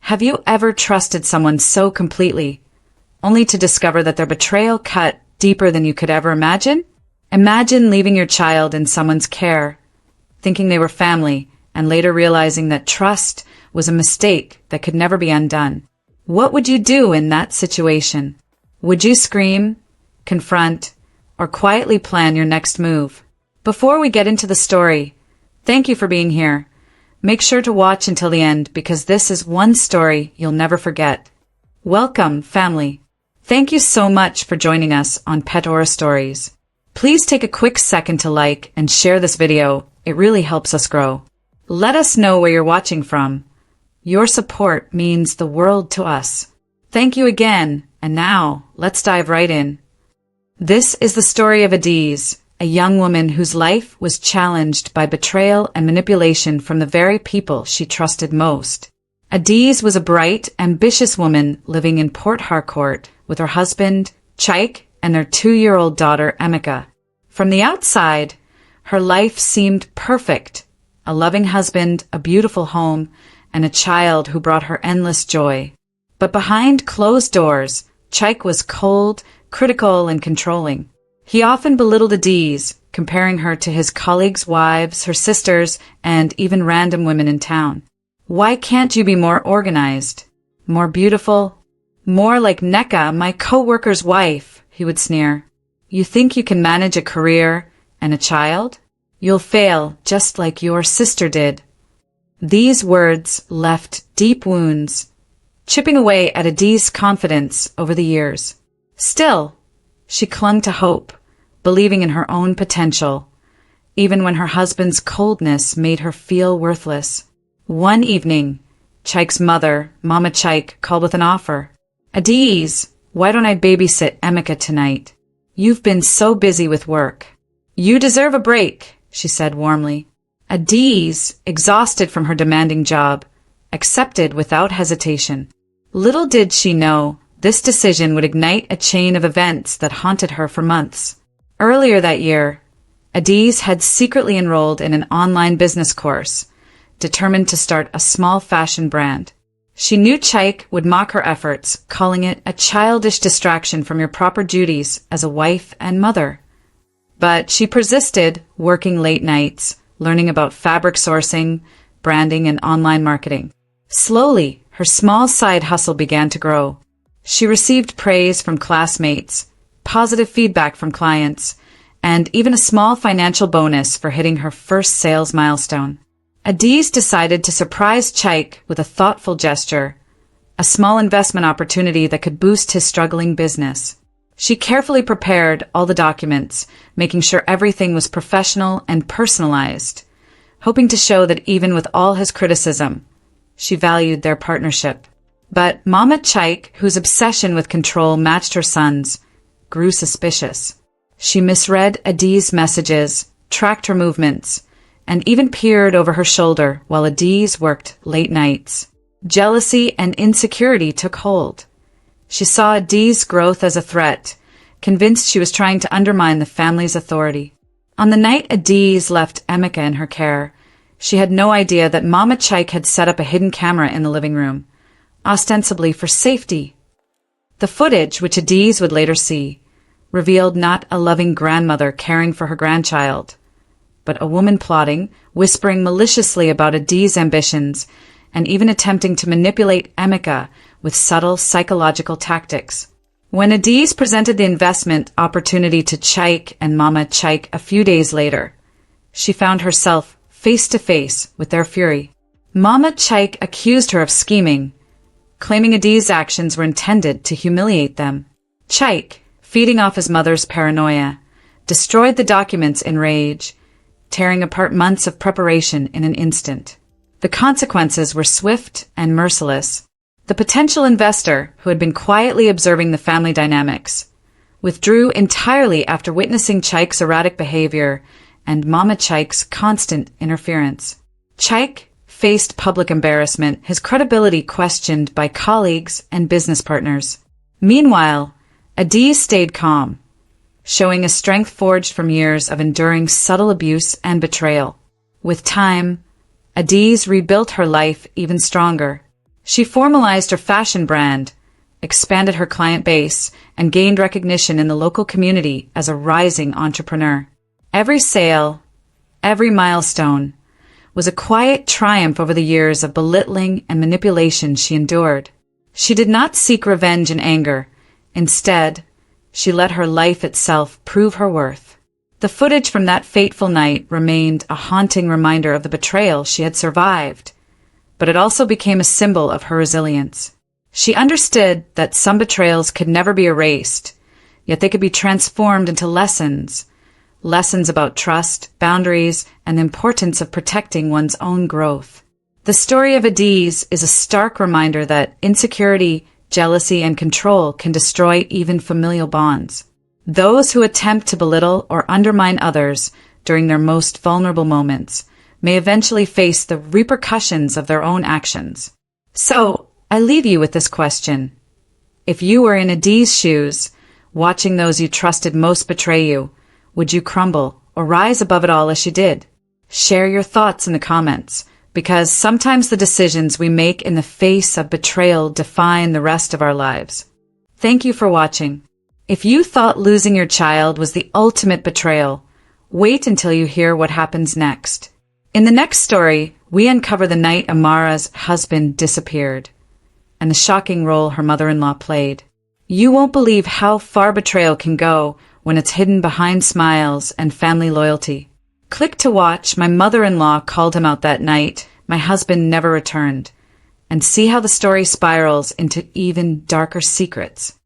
Have you ever trusted someone so completely, only to discover that their betrayal cut deeper than you could ever imagine? Imagine leaving your child in someone's care, thinking they were family, and later realizing that trust was a mistake that could never be undone. What would you do in that situation? Would you scream, confront, or quietly plan your next move? Before we get into the story, thank you for being here. Make sure to watch until the end because this is one story you'll never forget. Welcome, family. Thank you so much for joining us on Petora Stories. Please take a quick second to like and share this video. It really helps us grow. Let us know where you're watching from. Your support means the world to us. Thank you again, and now let's dive right in. This is the story of Adiz, a young woman whose life was challenged by betrayal and manipulation from the very people she trusted most. Adiz was a bright, ambitious woman living in Port Harcourt with her husband, Chaik, and their 2-year-old daughter, Emeka. From the outside, her life seemed perfect. A loving husband, a beautiful home, and a child who brought her endless joy. But behind closed doors, Chaik was cold, critical, and controlling. He often belittled Adiz, comparing her to his colleagues' wives, her sisters, and even random women in town. Why can't you be more organized? More beautiful? More like Neka, my co-worker's wife, he would sneer. You think you can manage a career and a child? You'll fail just like your sister did. These words left deep wounds, chipping away at Adiz's confidence over the years. Still, she clung to hope, believing in her own potential, even when her husband's coldness made her feel worthless. One evening, Chaik's mother, Mama Chaik, called with an offer. Adiz, why don't I babysit Emeka tonight? You've been so busy with work. You deserve a break, she said warmly. Adiz, exhausted from her demanding job, accepted without hesitation. Little did she know, this decision would ignite a chain of events that haunted her for months. Earlier that year, Adiz had secretly enrolled in an online business course, determined to start a small fashion brand. She knew Chaik would mock her efforts, calling it a childish distraction from your proper duties as a wife and mother. But she persisted, working late nights, learning about fabric sourcing, branding, and online marketing. Slowly, her small side hustle began to grow. She received praise from classmates, positive feedback from clients, and even a small financial bonus for hitting her first sales milestone. Adiz decided to surprise Chaik with a thoughtful gesture, a small investment opportunity that could boost his struggling business. She carefully prepared all the documents, making sure everything was professional and personalized, hoping to show that even with all his criticism, she valued their partnership. But Mama Chaik, whose obsession with control matched her son's, grew suspicious. She misread Adiz's messages, tracked her movements, and even peered over her shoulder while Adiz worked late nights. Jealousy and insecurity took hold. She saw Adiz's growth as a threat, convinced she was trying to undermine the family's authority. On the night Adiz left Emeka in her care, she had no idea that Mama Chaik had set up a hidden camera in the living room, ostensibly for safety. The footage, which Adiz would later see, revealed not a loving grandmother caring for her grandchild, but a woman plotting, whispering maliciously about Adiz's ambitions, and even attempting to manipulate Emeka with subtle psychological tactics. When Adiz presented the investment opportunity to Chaik and Mama Chaik a few days later, she found herself face to face with their fury. Mama Chaik accused her of scheming, claiming Adiz's actions were intended to humiliate them. Chaik, feeding off his mother's paranoia, destroyed the documents in rage, tearing apart months of preparation in an instant. The consequences were swift and merciless. The potential investor, who had been quietly observing the family dynamics, withdrew entirely after witnessing Chaik's erratic behavior and Mama Chaik's constant interference. Chaik faced public embarrassment, his credibility questioned by colleagues and business partners. Meanwhile, Adiz stayed calm, showing a strength forged from years of enduring subtle abuse and betrayal. With time, Adiz rebuilt her life even stronger. She formalized her fashion brand, expanded her client base, and gained recognition in the local community as a rising entrepreneur. Every sale, every milestone, was a quiet triumph over the years of belittling and manipulation she endured. She did not seek revenge and anger. Instead, she let her life itself prove her worth. The footage from that fateful night remained a haunting reminder of the betrayal she had survived, but it also became a symbol of her resilience. She understood that some betrayals could never be erased, yet they could be transformed into lessons about trust, boundaries, and the importance of protecting one's own growth. The story of Adiz is a stark reminder that insecurity, jealousy, and control can destroy even familial bonds. Those who attempt to belittle or undermine others during their most vulnerable moments may eventually face the repercussions of their own actions. So, I leave you with this question. If you were in Adiz's shoes, watching those you trusted most betray you, would you crumble or rise above it all as she did? Share your thoughts in the comments, because sometimes the decisions we make in the face of betrayal define the rest of our lives. Thank you for watching. If you thought losing your child was the ultimate betrayal, wait until you hear what happens next. In the next story, we uncover the night Amara's husband disappeared, and the shocking role her mother-in-law played. You won't believe how far betrayal can go when it's hidden behind smiles and family loyalty. Click to watch My Mother-in-Law Called Him Out That Night, My Husband Never Returned, and see how the story spirals into even darker secrets.